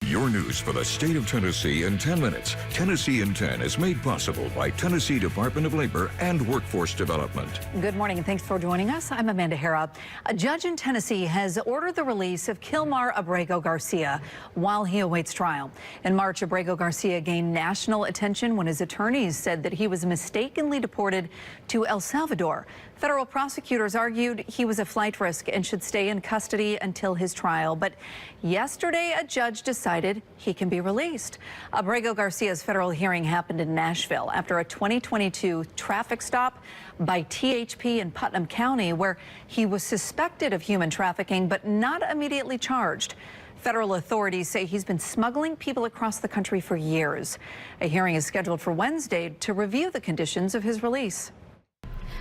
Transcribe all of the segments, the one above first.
Your news for the state of Tennessee in 10 minutes. Tennessee in 10 is made possible by Tennessee Department of Labor and Workforce Development. Good morning and thanks for joining us. I'm Amanda Hera. A judge in Tennessee has ordered the release of Kilmar Abrego Garcia while he awaits trial. In March, Abrego Garcia gained national attention when his attorneys said that he was mistakenly deported to El Salvador. Federal prosecutors argued he was a flight risk and should stay in custody until his trial. But yesterday, a judge decided he can be released. Abrego Garcia's federal hearing happened in Nashville after a 2022 traffic stop by THP in Putnam County, where he was suspected of human trafficking but not immediately charged. Federal authorities say he's been smuggling people across the country for years. A hearing is scheduled for Wednesday to review the conditions of his release.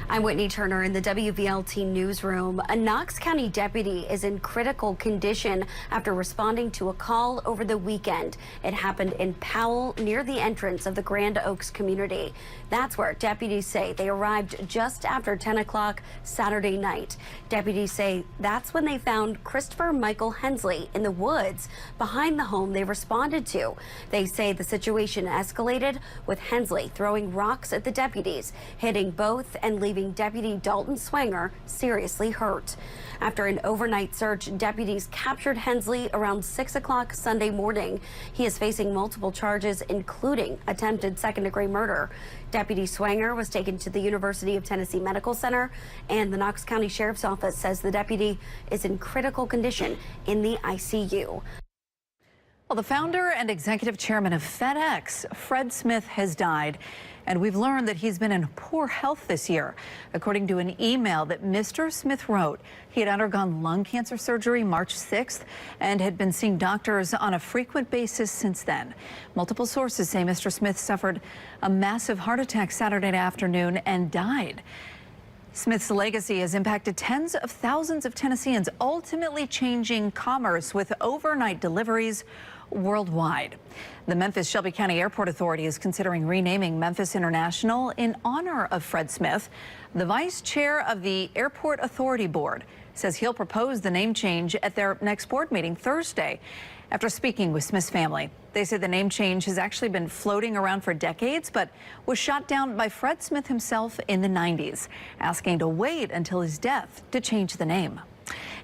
I'm Whitney Turner in the WVLT newsroom. A Knox County deputy is in critical condition after responding to a call over the weekend. It happened in Powell near the entrance of the Grand Oaks community. That's where deputies say they arrived just after 10 o'clock Saturday night. Deputies say that's when they found Christopher Michael Hensley in the woods behind the home they responded to. They say the situation escalated with Hensley throwing rocks at the deputies, hitting both and leaving Deputy Dalton Swanger seriously hurt. After an overnight search, deputies captured Hensley around 6 o'clock Sunday morning. He is facing multiple charges, including attempted second-degree murder. Deputy Swanger was taken to the University of Tennessee Medical Center, and the Knox County Sheriff's Office says the deputy is in critical condition in the ICU. Well, the founder and executive chairman of FedEx, Fred Smith, has died. And we've learned that he's been in poor health this year. According to an email that Mr. Smith wrote, he had undergone lung cancer surgery March 6th and had been seeing doctors on a frequent basis since then. Multiple sources say Mr. Smith suffered a massive heart attack Saturday afternoon and died. Smith's legacy has impacted tens of thousands of Tennesseans, ultimately changing commerce with overnight deliveries worldwide. The Memphis Shelby County Airport Authority is considering renaming Memphis International in honor of Fred Smith. The vice chair of the Airport Authority Board says he'll propose the name change at their next board meeting Thursday. After speaking with Smith's family, they say the name change has actually been floating around for decades, but was shot down by Fred Smith himself in the 90s, asking to wait until his death to change the name.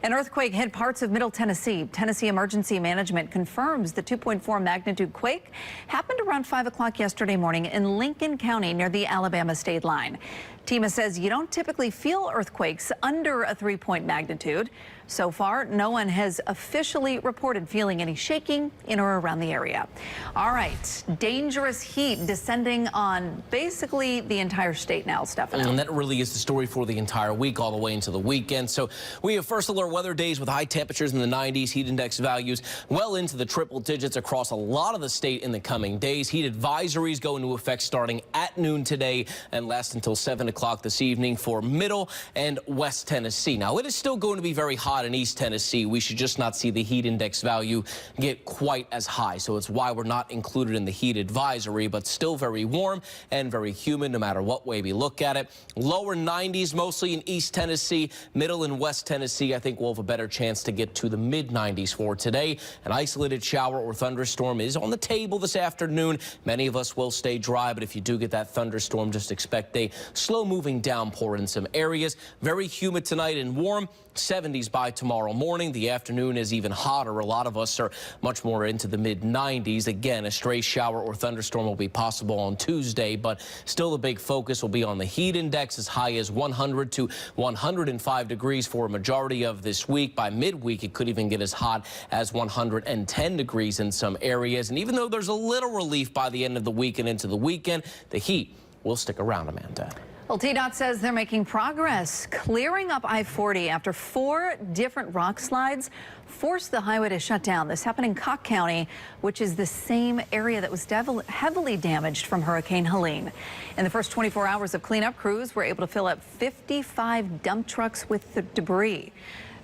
An earthquake hit parts of Middle Tennessee. Tennessee Emergency Management confirms the 2.4 magnitude quake happened around 5 o'clock yesterday morning in Lincoln County near the Alabama state line. TEMA says you don't typically feel earthquakes under a 3-point magnitude. So far, no one has officially reported feeling any shaking in or around the area. All right, dangerous heat descending on basically the entire state now, Stefano. And that really is the story for the entire week, all the way into the weekend. So we have first alert weather days with high temperatures in the 90s, heat index values well into the triple digits across a lot of the state in the coming days. Heat advisories go into effect starting at noon today and last until 7 o'clock this evening for Middle and West Tennessee. Now, it is still going to be very hot in East Tennessee. We should just not see the heat index value get quite as high. So it's why we're not included in the heat advisory, but still very warm and very humid no matter what way we look at it. Lower 90s mostly in East Tennessee. Middle and West Tennessee, I think we'll have a better chance to get to the mid 90s for today. An isolated shower or thunderstorm is on the table this afternoon. Many of us will stay dry, but if you do get that thunderstorm, just expect a slow moving downpour in some areas. Very humid tonight and warm. 70s by tomorrow morning. The afternoon is even hotter. A lot of us are much more into the mid 90s. Again, a stray shower or thunderstorm will be possible on Tuesday, but still the big focus will be on the heat index as high as 100 to 105 degrees for a majority of this week. By midweek, it could even get as hot as 110 degrees in some areas. And even though there's a little relief by the end of the week and into the weekend, the heat will stick around, Amanda. Well, TDOT says they're making progress clearing up I-40 after 4 different rock slides forced the highway to shut down. This happened in Cocke County, which is the same area that was heavily damaged from Hurricane Helene. In the first 24 hours of cleanup, crews were able to fill up 55 dump trucks with the debris.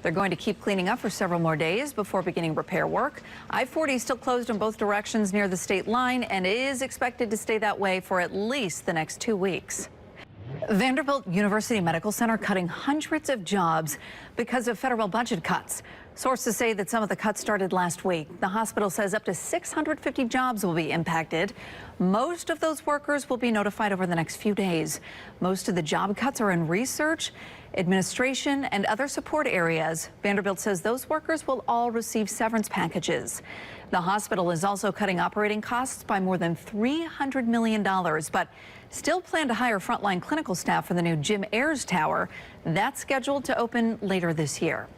They're going to keep cleaning up for several more days before beginning repair work. I-40 is still closed in both directions near the state line and is expected to stay that way for at least the next 2 weeks. Vanderbilt University Medical Center cutting hundreds of jobs because of federal budget cuts. Sources say that some of the cuts started last week. The hospital says up to 650 jobs will be impacted. Most of those workers will be notified over the next few days. Most of the job cuts are in research, administration, and other support areas. Vanderbilt says those workers will all receive severance packages. The hospital is also cutting operating costs by more than $300 million, but still plan to hire frontline clinical staff for the new Jim Ayers Tower. That's scheduled to open later this year.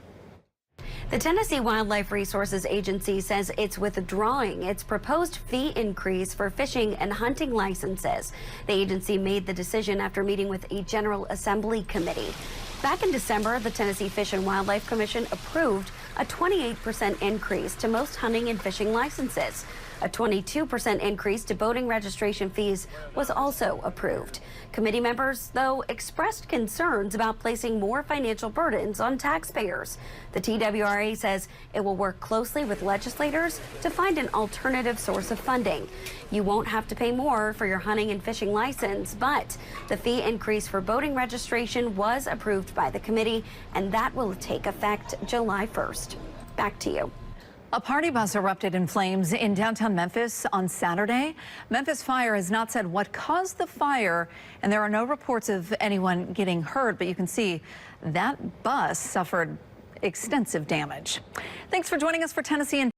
The Tennessee Wildlife Resources Agency says it's withdrawing its proposed fee increase for fishing and hunting licenses. The agency made the decision after meeting with a General Assembly committee. Back in December, the Tennessee Fish and Wildlife Commission approved a 28% increase to most hunting and fishing licenses. A 22% increase to boating registration fees was also approved. Committee members, though, expressed concerns about placing more financial burdens on taxpayers. The TWRA says it will work closely with legislators to find an alternative source of funding. You won't have to pay more for your hunting and fishing license, but the fee increase for boating registration was approved by the committee, and that will take effect July 1st. Back to you. A party bus erupted in flames in downtown Memphis on Saturday. Memphis Fire has not said what caused the fire, and there are no reports of anyone getting hurt, but you can see that bus suffered extensive damage. Thanks for joining us for Tennessee.